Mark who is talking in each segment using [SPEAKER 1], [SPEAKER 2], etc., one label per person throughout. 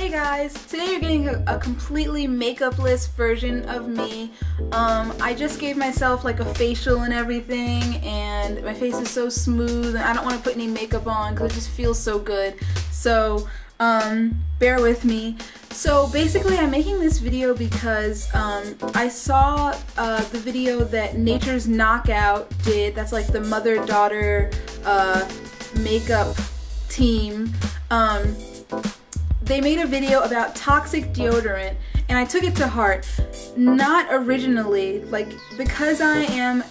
[SPEAKER 1] Hey guys, today you're getting a completely makeup-less version of me. I just gave myself like a facial and everything, and my face is so smooth and I don't want to put any makeup on because it just feels so good. So bear with me. So basically I'm making this video because I saw the video that Nature's Knockout did. That's like the mother-daughter makeup team. They made a video about toxic deodorant and I took it to heart. Not originally, like because I am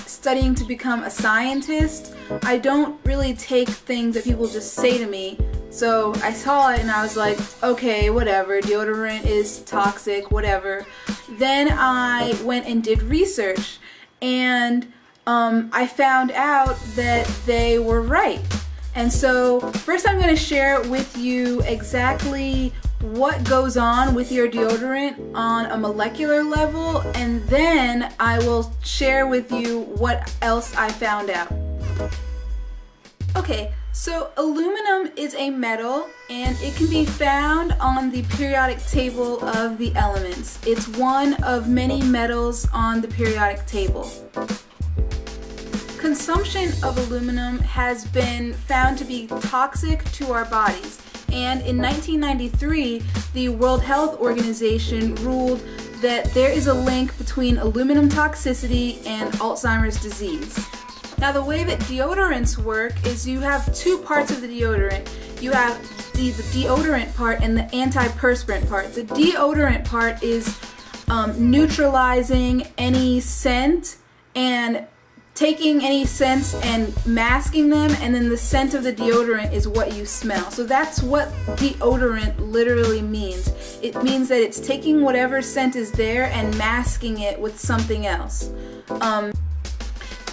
[SPEAKER 1] studying to become a scientist, I don't really take things that people just say to me. So I saw it and I was like, okay, whatever, deodorant is toxic, whatever. Then I went and did research and I found out that they were right. And so first I'm going to share with you exactly what goes on with your deodorant on a molecular level, and then I will share with you what else I found out. Okay, so aluminum is a metal and it can be found on the periodic table of the elements. It's one of many metals on the periodic table. Consumption of aluminum has been found to be toxic to our bodies, and in 1993 the World Health Organization ruled that there is a link between aluminum toxicity and Alzheimer's disease. Now the way that deodorants work is you have two parts of the deodorant. You have the deodorant part and the antiperspirant part. The deodorant part is neutralizing any scent and taking any scents and masking them, and then the scent of the deodorant is what you smell. So that's what deodorant literally means. It means that it's taking whatever scent is there and masking it with something else. The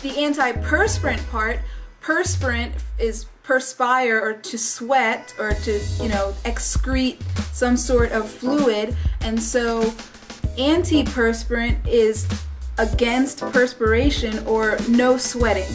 [SPEAKER 1] antiperspirant part, perspirant is perspire or to sweat or to, excrete some sort of fluid, and so antiperspirant is against perspiration or no sweating.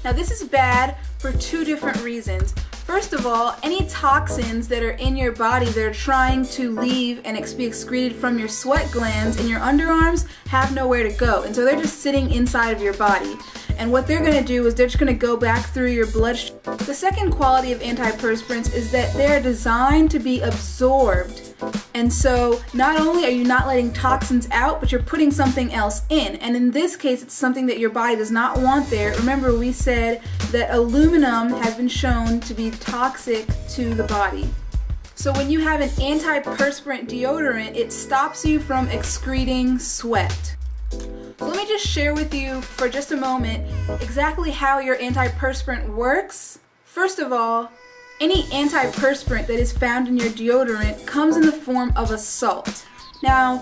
[SPEAKER 1] Now this is bad for two different reasons. First of all, any toxins that are in your body that are trying to leave and be excreted from your sweat glands in your underarms have nowhere to go, and so they're just sitting inside of your body. And what they're going to do is they're just going to go back through your bloodstream. The second quality of antiperspirants is that they're designed to be absorbed. And so not only are you not letting toxins out, but you're putting something else in. And in this case, it's something that your body does not want there. Remember, we said that aluminum has been shown to be toxic to the body. So when you have an antiperspirant deodorant, it stops you from excreting sweat. So let me just share with you for just a moment exactly how your antiperspirant works. First of all, any antiperspirant that is found in your deodorant comes in the form of a salt. Now,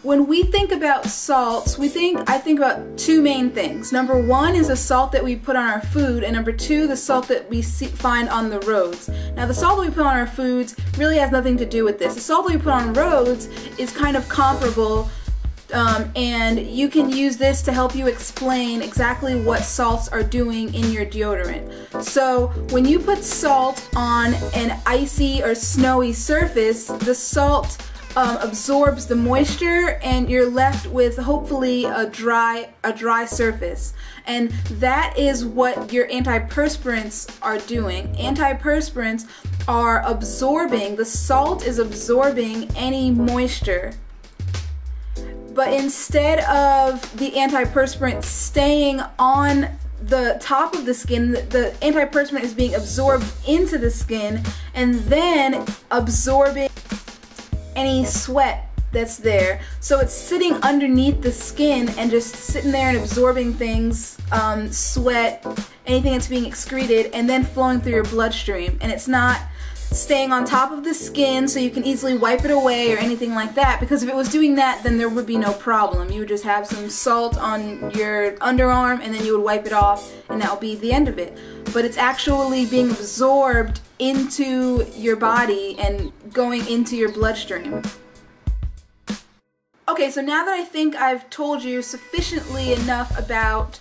[SPEAKER 1] when we think about salts, I think about two main things. Number one is the salt that we put on our food, and number two, the salt that we find on the roads. Now, the salt that we put on our foods really has nothing to do with this. The salt that we put on roads is kind of comparable, and you can use this to help you explain exactly what salts are doing in your deodorant. So when you put salt on an icy or snowy surface, the salt absorbs the moisture and you're left with hopefully a dry surface. And that is what your antiperspirants are doing. Antiperspirants are absorbing, the salt is absorbing any moisture. But instead of the antiperspirant staying on the top of the skin, the antiperspirant is being absorbed into the skin and then absorbing any sweat that's there. So it's sitting underneath the skin and just sitting there and absorbing things, sweat, anything that's being excreted, and then flowing through your bloodstream. And it's not staying on top of the skin so you can easily wipe it away or anything like that, because if it was doing that, then there would be no problem. You would just have some salt on your underarm and then you would wipe it off and that would be the end of it. But it's actually being absorbed into your body and going into your bloodstream. Okay, so now that I think I've told you sufficiently enough about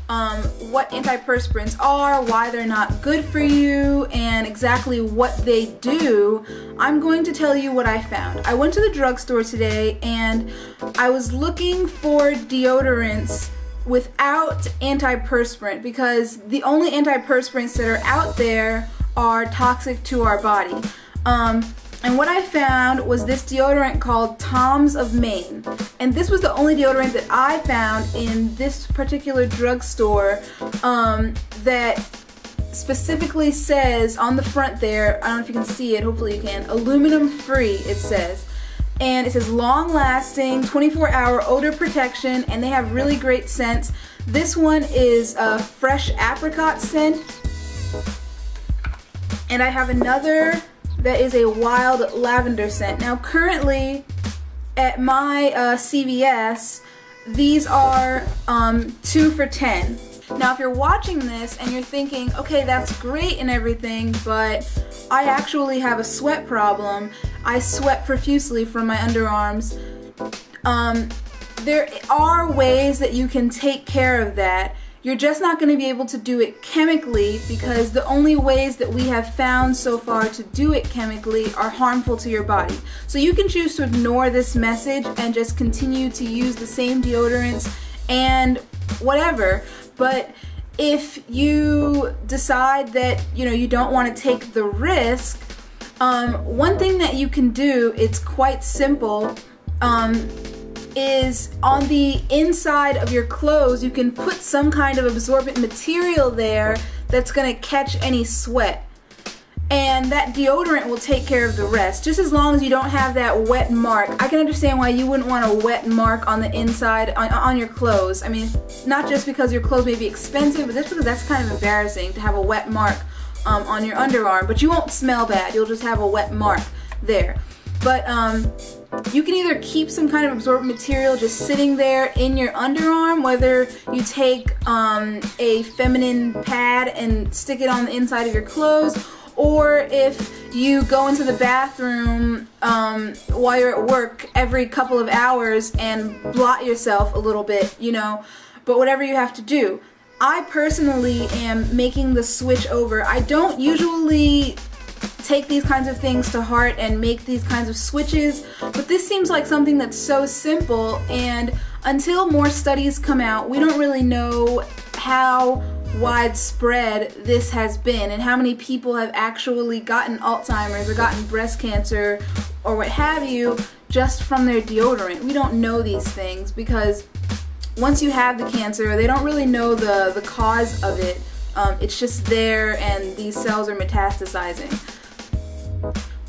[SPEAKER 1] what antiperspirants are, why they're not good for you, and exactly what they do, I'm going to tell you what I found. I went to the drugstore today and I was looking for deodorants without antiperspirant because the only antiperspirants that are out there are toxic to our body. And what I found was this deodorant called Tom's of Maine. And this was the only deodorant that I found in this particular drugstore that specifically says on the front there, I don't know if you can see it, hopefully you can, aluminum free it says. And it says long lasting, 24-hour odor protection, and they have really great scents. This one is a fresh apricot scent. And I have another that is a wild lavender scent. Now currently at my CVS, these are 2 for $10. Now if you're watching this and you're thinking, okay, that's great and everything, but I actually have a sweat problem. I sweat profusely from my underarms. There are ways that you can take care of that. You're just not going to be able to do it chemically because the only ways that we have found so far to do it chemically are harmful to your body. So you can choose to ignore this message and just continue to use the same deodorants and whatever. But if you decide that you don't want to take the risk, one thing that you can do, it's quite simple, is on the inside of your clothes you can put some kind of absorbent material there that's going to catch any sweat, and that deodorant will take care of the rest, just as long as you don't have that wet mark. I can understand why you wouldn't want a wet mark on the inside on your clothes. I mean, not just because your clothes may be expensive, but just because that's kind of embarrassing to have a wet mark on your underarm. But you won't smell bad, you'll just have a wet mark there. But you can either keep some kind of absorbent material just sitting there in your underarm, whether you take a feminine pad and stick it on the inside of your clothes, or if you go into the bathroom while you're at work every couple of hours and blot yourself a little bit, but whatever you have to do. I personally am making the switch over. I don't usually take these kinds of things to heart and make these kinds of switches, but this seems like something that's so simple, and until more studies come out, we don't really know how widespread this has been and how many people have actually gotten Alzheimer's or gotten breast cancer or what have you just from their deodorant. We don't know these things because once you have the cancer, they don't really know the cause of it. It's just there and these cells are metastasizing.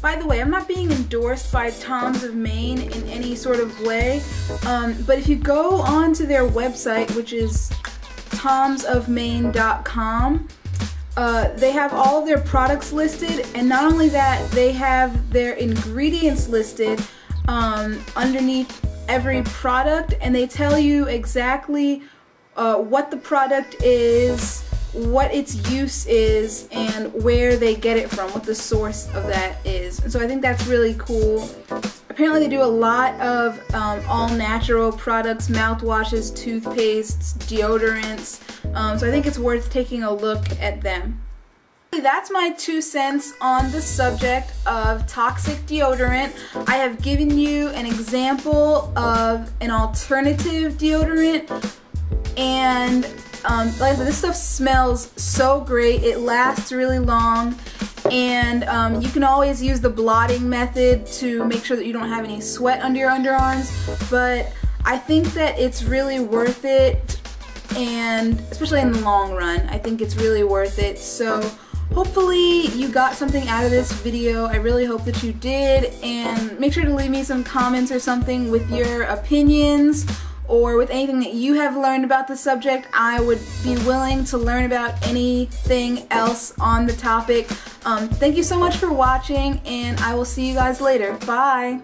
[SPEAKER 1] By the way, I'm not being endorsed by Tom's of Maine in any sort of way, but if you go onto their website, which is tomsofmaine.com, they have all of their products listed, and not only that, they have their ingredients listed underneath every product, and they tell you exactly what the product is, what its use is, and where they get it from, what the source of that is. And so I think that's really cool. Apparently they do a lot of all natural products, mouthwashes, toothpastes, deodorants, so I think it's worth taking a look at them. That's my 2 cents on the subject of toxic deodorant. I have given you an example of an alternative deodorant, and like I said, this stuff smells so great. It lasts really long, and you can always use the blotting method to make sure that you don't have any sweat under your underarms, but I think that it's really worth it, and especially in the long run, I think it's really worth it. So hopefully you got something out of this video. I really hope that you did, and make sure to leave me some comments or something with your opinions or with anything that you have learned about the subject. I would be willing to learn about anything else on the topic. Thank you so much for watching, and I will see you guys later. Bye!